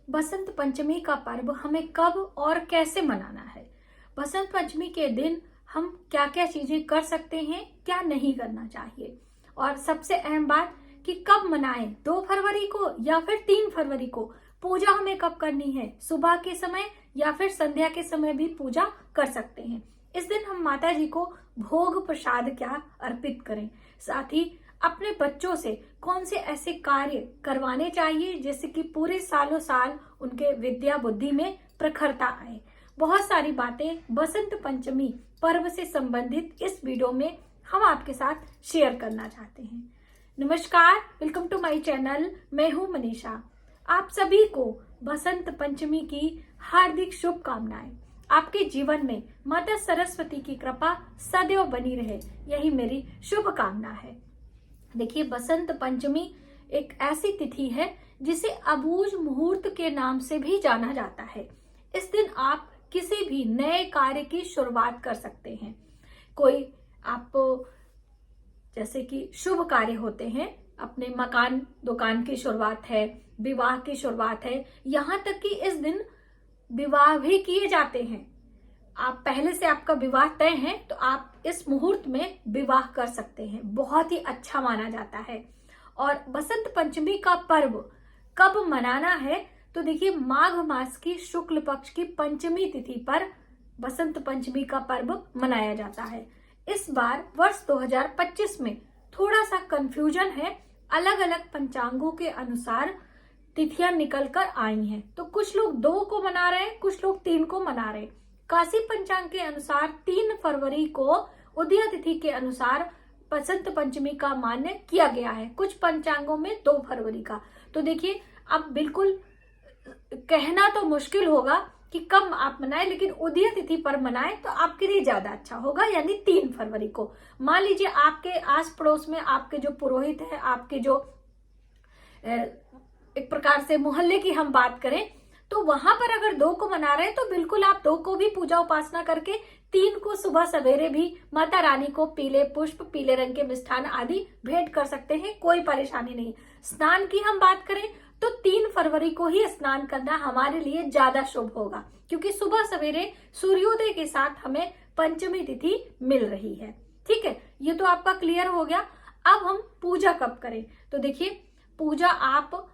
बसंत पंचमी का पर्व हमें कब और कैसे मनाना है। बसंत पंचमी के दिन हम क्या क्या चीजें कर सकते हैं, क्या नहीं करना चाहिए, और सबसे अहम बात कि कब मनाएं, 2 फरवरी को या फिर 3 फरवरी को। पूजा हमें कब करनी है, सुबह के समय या फिर संध्या के समय भी पूजा कर सकते हैं। इस दिन हम माता जी को भोग प्रसाद क्या अर्पित करें, साथ ही अपने बच्चों से कौन से ऐसे कार्य करवाने चाहिए जिससे कि पूरे सालों साल उनके विद्या बुद्धि में प्रखरता आए। बहुत सारी बातें बसंत पंचमी पर्व से संबंधित इस वीडियो में हम आपके साथ शेयर करना चाहते हैं। नमस्कार, वेलकम टू माय चैनल। मैं हूं मनीषा। आप सभी को बसंत पंचमी की हार्दिक शुभकामनाएं। आपके जीवन में माता सरस्वती की कृपा सदैव बनी रहे, यही मेरी शुभकामना है। देखिए, बसंत पंचमी एक ऐसी तिथि है जिसे अबूझ मुहूर्त के नाम से भी जाना जाता है। इस दिन आप किसी भी नए कार्य की शुरुआत कर सकते हैं। कोई आप जैसे कि शुभ कार्य होते हैं, अपने मकान दुकान की शुरुआत है, विवाह की शुरुआत है, यहाँ तक कि इस दिन विवाह भी किए जाते हैं। आप पहले से आपका विवाह तय है तो आप इस मुहूर्त में विवाह कर सकते हैं, बहुत ही अच्छा माना जाता है। और बसंत पंचमी का पर्व कब मनाना है, तो देखिए, माघ मास की शुक्ल पक्ष की पंचमी तिथि पर बसंत पंचमी का पर्व मनाया जाता है। इस बार वर्ष 2025 में थोड़ा सा कंफ्यूजन है, अलग अलग पंचांगों के अनुसार तिथियां निकल कर आई हैं। तो कुछ लोग 2 को मना रहे हैं, कुछ लोग 3 को मना रहे हैं। काशी पंचांग के अनुसार 3 फरवरी को उदया तिथि के अनुसार बसंत पंचमी का मान्य किया गया है, कुछ पंचांगों में 2 फरवरी का। तो देखिए, अब बिल्कुल कहना तो मुश्किल होगा कि कब आप मनाएं, लेकिन उदया तिथि पर मनाएं तो आपके लिए ज्यादा अच्छा होगा, यानी 3 फरवरी को। मान लीजिए आपके आस पड़ोस में आपके जो पुरोहित है, आपके जो एक प्रकार से मोहल्ले की हम बात करें, तो वहां पर अगर 2 को मना रहे हैं तो बिल्कुल आप 2 को भी पूजा उपासना करके 3 को सुबह सवेरे भी माता रानी को पीले पुष्प, पीले रंग के मिष्ठान आदि भेंट कर सकते हैं, कोई परेशानी नहीं। स्नान की हम बात करें तो 3 फरवरी को ही स्नान करना हमारे लिए ज्यादा शुभ होगा, क्योंकि सुबह सवेरे सूर्योदय के साथ हमें पंचमी तिथि मिल रही है। ठीक है, ये तो आपका क्लियर हो गया। अब हम पूजा कब करें, तो देखिए, पूजा आप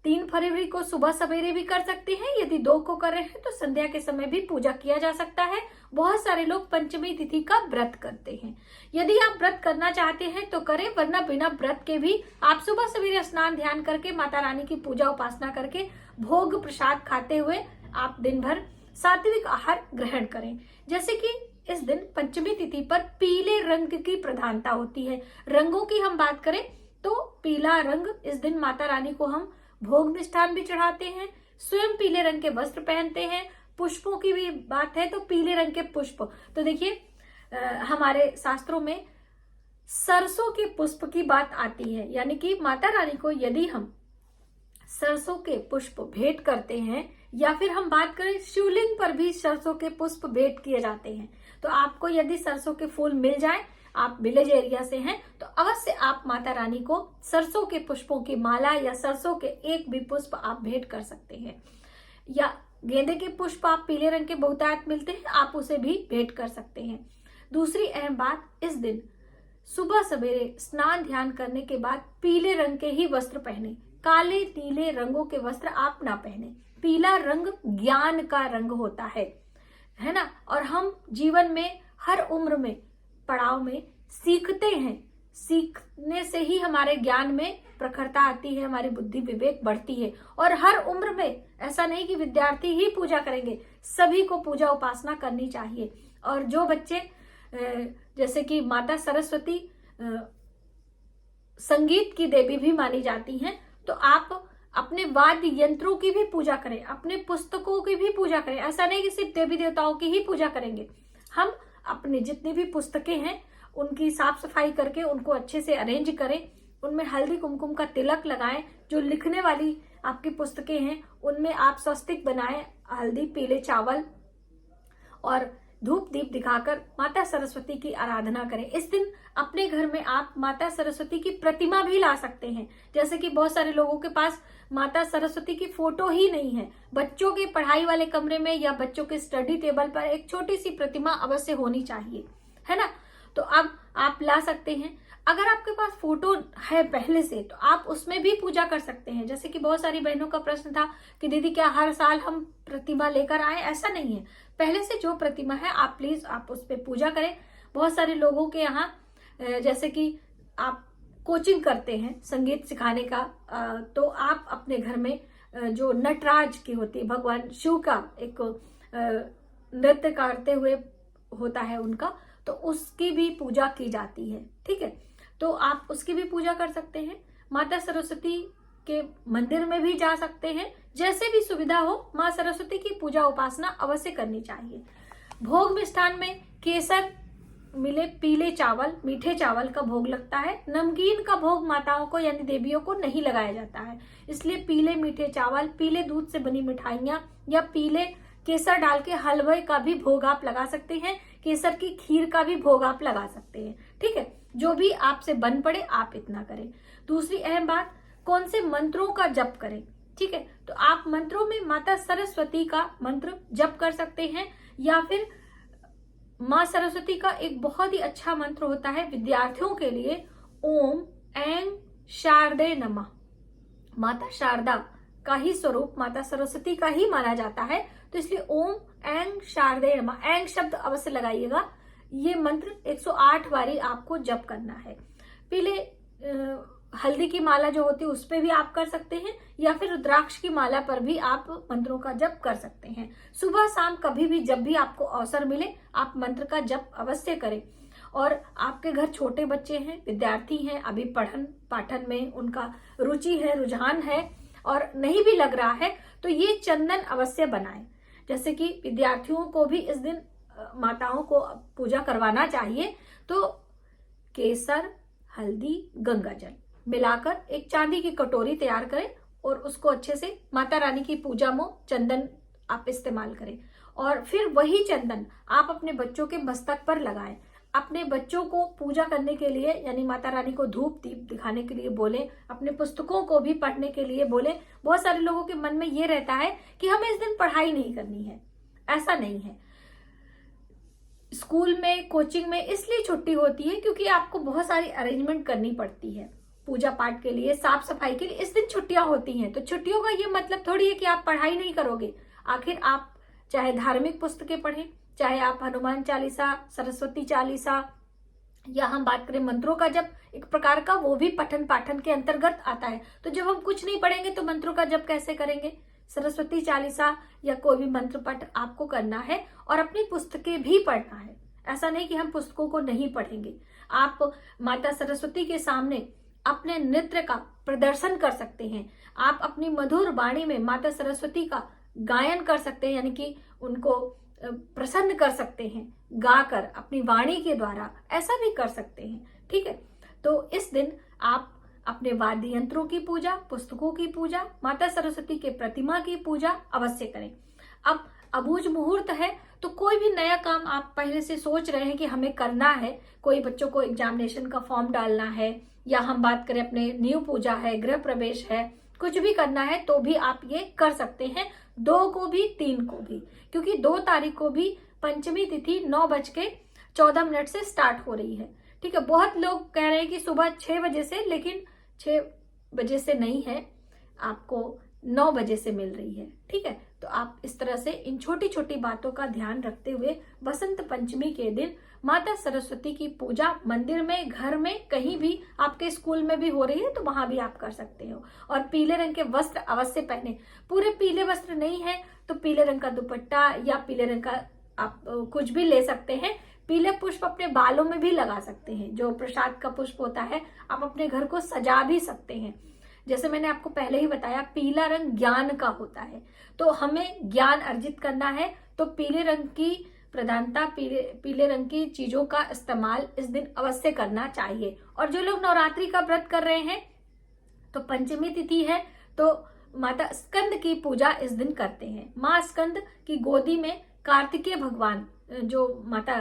3 फरवरी को सुबह सवेरे भी कर सकते हैं। यदि 2 को कर रहे हैं तो संध्या के समय भी पूजा किया जा सकता है। बहुत सारे लोग पंचमी तिथि का व्रत करते हैं। यदि आप व्रत करना चाहते हैं तो करें, वरना बिना व्रत के भी आप सुबह सवेरे स्नान ध्यान करके माता रानी की पूजा उपासना करके भोग प्रसाद खाते हुए आप दिन भर सात्विक आहार ग्रहण करें। जैसे कि इस दिन पंचमी तिथि पर पीले रंग की प्रधानता होती है। रंगों की हम बात करें तो पीला रंग, इस दिन माता रानी को हम भोग मिष्ठान भी चढ़ाते हैं, स्वयं पीले रंग के वस्त्र पहनते हैं। पुष्पों की भी बात है तो पीले रंग के पुष्प, तो देखिए हमारे शास्त्रों में सरसों के पुष्प की बात आती है, यानी कि माता रानी को यदि हम सरसों के पुष्प भेंट करते हैं, या फिर हम बात करें शिवलिंग पर भी सरसों के पुष्प भेंट किए जाते हैं। तो आपको यदि सरसों के फूल मिल जाए, आप विलेज एरिया से हैं, तो अवश्य आप माता रानी को सरसों के पुष्पों की माला या सरसों के एक भी पुष्प आप भेंट कर सकते हैं। या गेंदे के पुष्प आप पीले रंग के बहुतायत मिलते हैं, आप उसे भी भेंट कर सकते हैं। दूसरी अहम बात, इस दिन सुबह सवेरे स्नान ध्यान करने के बाद पीले रंग के ही वस्त्र पहने, काले नीले रंगों के वस्त्र आप ना पहने। पीला रंग ज्ञान का रंग होता है ना, और हम जीवन में हर उम्र में पड़ाव में सीखते हैं। सीखने से ही हमारे ज्ञान में प्रखरता आती है, हमारी बुद्धि विवेक बढ़ती है। और हर उम्र में ऐसा नहीं कि विद्यार्थी ही पूजा करेंगे, सभी को पूजा उपासना करनी चाहिए। और जो बच्चे जैसे कि माता सरस्वती संगीत की देवी भी मानी जाती हैं, तो आप अपने वाद्य यंत्रों की भी पूजा करें, अपने पुस्तकों की भी पूजा करें। ऐसा नहीं कि सिर्फ देवी देवताओं की ही पूजा करेंगे। हम अपने जितनी भी पुस्तकें हैं उनकी साफ सफाई करके उनको अच्छे से अरेंज करें, उनमें हल्दी कुमकुम का तिलक लगाएं। जो लिखने वाली आपकी पुस्तकें हैं उनमें आप स्वस्तिक बनाएं, हल्दी पीले चावल। और धूप दीप दिखाकर माता सरस्वती की आराधना करें। इस दिन अपने घर में आप माता सरस्वती की प्रतिमा भी ला सकते हैं। जैसे कि बहुत सारे लोगों के पास माता सरस्वती की फोटो ही नहीं है, बच्चों के पढ़ाई वाले कमरे में या बच्चों के स्टडी टेबल पर एक छोटी सी प्रतिमा अवश्य होनी चाहिए, है ना। तो अब आप ला सकते हैं। अगर आपके पास फोटो है पहले से तो आप उसमें भी पूजा कर सकते हैं। जैसे कि बहुत सारी बहनों का प्रश्न था कि दीदी क्या हर साल हम प्रतिमा लेकर आए, ऐसा नहीं है। पहले से जो प्रतिमा है आप प्लीज आप उस पर पूजा करें। बहुत सारे लोगों के यहाँ जैसे कि आप कोचिंग करते हैं संगीत सिखाने का, तो आप अपने घर में जो नटराज की होती है, भगवान शिव का एक नृत्य करते हुए होता है उनका, तो उसकी भी पूजा की जाती है, ठीक है। तो आप उसकी भी पूजा कर सकते हैं। माता सरस्वती के मंदिर में भी जा सकते हैं। जैसे भी सुविधा हो, माँ सरस्वती की पूजा उपासना अवश्य करनी चाहिए। भोग मिष्ठान में केसर मिले पीले चावल, मीठे चावल का भोग लगता है। नमकीन का भोग माताओं को यानी देवियों को नहीं लगाया जाता है, इसलिए पीले मीठे चावल, पीले दूध से बनी मिठाइयां या पीले केसर डाल के हलवे का भी भोग आप लगा सकते हैं। केसर की खीर का भी भोग आप लगा सकते हैं, ठीक है। जो भी आपसे बन पड़े आप इतना करें। दूसरी अहम बात, कौन से मंत्रों का जप करें, ठीक है। तो आप मंत्रों में माता सरस्वती का मंत्र जप कर सकते हैं, या फिर माँ सरस्वती का एक बहुत ही अच्छा मंत्र होता है विद्यार्थियों के लिए, ओम ऐं शारदे नमः। माता शारदा का ही स्वरूप माता सरस्वती का ही माना जाता है, तो इसलिए ओम ऐं शारदे नमः, ऐं शब्द अवश्य लगाइएगा। ये मंत्र 108 बारी आपको जप करना है। पीले हल्दी की माला जो होती है उस पे भी आप कर सकते हैं, या फिर रुद्राक्ष की माला पर भी आप मंत्रों का जप कर सकते हैं। सुबह शाम कभी भी जब भी आपको अवसर मिले आप मंत्र का जप अवश्य करें। और आपके घर छोटे बच्चे हैं, विद्यार्थी हैं, अभी पठन पाठन में उनका रुचि है, रुझान है और नहीं भी लग रहा है, तो ये चंदन अवश्य बनाएं। जैसे कि विद्यार्थियों को भी इस दिन माताओं को पूजा करवाना चाहिए, तो केसर, हल्दी, गंगा जल मिलाकर एक चांदी की कटोरी तैयार करें और उसको अच्छे से माता रानी की पूजा में चंदन आप इस्तेमाल करें। और फिर वही चंदन आप अपने बच्चों के मस्तक पर लगाएं। अपने बच्चों को पूजा करने के लिए यानी माता रानी को धूप दीप दिखाने के लिए बोले, अपने पुस्तकों को भी पढ़ने के लिए बोले। बहुत सारे लोगों के मन में ये रहता है कि हमें इस दिन पढ़ाई नहीं करनी है, ऐसा नहीं है। स्कूल में, कोचिंग में इसलिए छुट्टी होती है क्योंकि आपको बहुत सारी अरेंजमेंट करनी पड़ती है पूजा पाठ के लिए, साफ सफाई के लिए। इस दिन छुट्टियां होती हैं, तो छुट्टियों का ये मतलब थोड़ी है कि आप पढ़ाई नहीं करोगे। आखिर आप चाहे धार्मिक पुस्तकें पढ़ें, चाहे आप हनुमान चालीसा, सरस्वती चालीसा, या हम बात करें मंत्रों का जप, एक प्रकार का वो भी पठन पाठन के अंतर्गत आता है। तो जब हम कुछ नहीं पढ़ेंगे तो मंत्रों का जप कैसे करेंगे। सरस्वती चालीसा या कोई भी मंत्र पाठ आपको करना है और अपनी पुस्तकें भी पढ़ना है। ऐसा नहीं कि हम पुस्तकों को नहीं पढ़ेंगे। आप माता सरस्वती के सामने अपने नृत्य का प्रदर्शन कर सकते हैं। आप अपनी मधुर वाणी में माता सरस्वती का गायन कर सकते हैं, यानी कि उनको प्रसन्न कर सकते हैं गाकर अपनी वाणी के द्वारा, ऐसा भी कर सकते हैं, ठीक है। तो इस दिन आप अपने वाद्य यंत्रों की पूजा, पुस्तकों की पूजा, माता सरस्वती के प्रतिमा की पूजा अवश्य करें। अब अबूझ मुहूर्त है, तो कोई भी नया काम आप पहले से सोच रहे हैं कि हमें करना है, कोई बच्चों को एग्जामिनेशन का फॉर्म डालना है, या हम बात करें अपने न्यू पूजा है, गृह प्रवेश है, कुछ भी करना है तो भी आप ये कर सकते हैं। 2 को भी 3 को भी, क्योंकि 2 तारीख को भी पंचमी तिथि 9:14 से स्टार्ट हो रही है, ठीक है। बहुत लोग कह रहे हैं कि सुबह 6 बजे से, लेकिन 6 बजे से नहीं है, आपको 9 बजे से मिल रही है, ठीक है। तो आप इस तरह से इन छोटी छोटी बातों का ध्यान रखते हुए बसंत पंचमी के दिन माता सरस्वती की पूजा मंदिर में, घर में, कहीं भी, आपके स्कूल में भी हो रही है तो वहां भी आप कर सकते हो। और पीले रंग के वस्त्र अवश्य पहने। पूरे पीले वस्त्र नहीं है तो पीले रंग का दुपट्टा या पीले रंग का आप कुछ भी ले सकते हैं। पीले पुष्प अपने बालों में भी लगा सकते हैं, जो प्रसाद का पुष्प होता है। आप अपने घर को सजा भी सकते हैं। जैसे मैंने आपको पहले ही बताया, पीला रंग ज्ञान का होता है, तो हमें ज्ञान अर्जित करना है, तो पीले रंग की प्रधानता, पीले रंग की चीजों का इस्तेमाल इस दिन अवश्य करना चाहिए। और जो लोग नवरात्रि का व्रत कर रहे हैं, तो पंचमी तिथि है तो माता स्कंद की पूजा इस दिन करते हैं। माँ स्कंद की गोदी में कार्तिकेय भगवान जो माता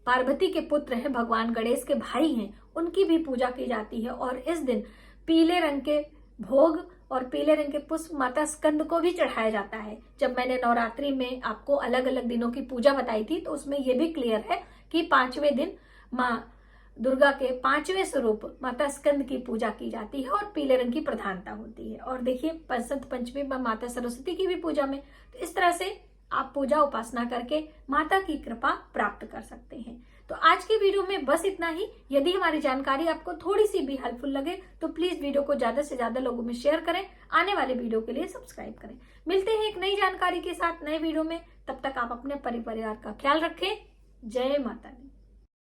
पार्वती के पुत्र हैं, भगवान गणेश के भाई हैं, उनकी भी पूजा की जाती है। और इस दिन पीले रंग के भोग और पीले रंग के पुष्प माता स्कंद को भी चढ़ाया जाता है। जब मैंने नवरात्रि में आपको अलग अलग दिनों की पूजा बताई थी तो उसमें यह भी क्लियर है कि 5वें दिन माँ दुर्गा के 5वें स्वरूप माता स्कंद की पूजा की जाती है और पीले रंग की प्रधानता होती है। और देखिए बसंत पंचमी में माता सरस्वती की भी पूजा में, तो इस तरह से आप पूजा उपासना करके माता की कृपा प्राप्त कर सकते हैं। तो आज की वीडियो में बस इतना ही। यदि हमारी जानकारी आपको थोड़ी सी भी हेल्पफुल लगे तो प्लीज वीडियो को ज्यादा से ज्यादा लोगों में शेयर करें, आने वाले वीडियो के लिए सब्सक्राइब करें। मिलते हैं एक नई जानकारी के साथ नए वीडियो में, तब तक आप अपने परिवार का ख्याल रखें। जय माता दी।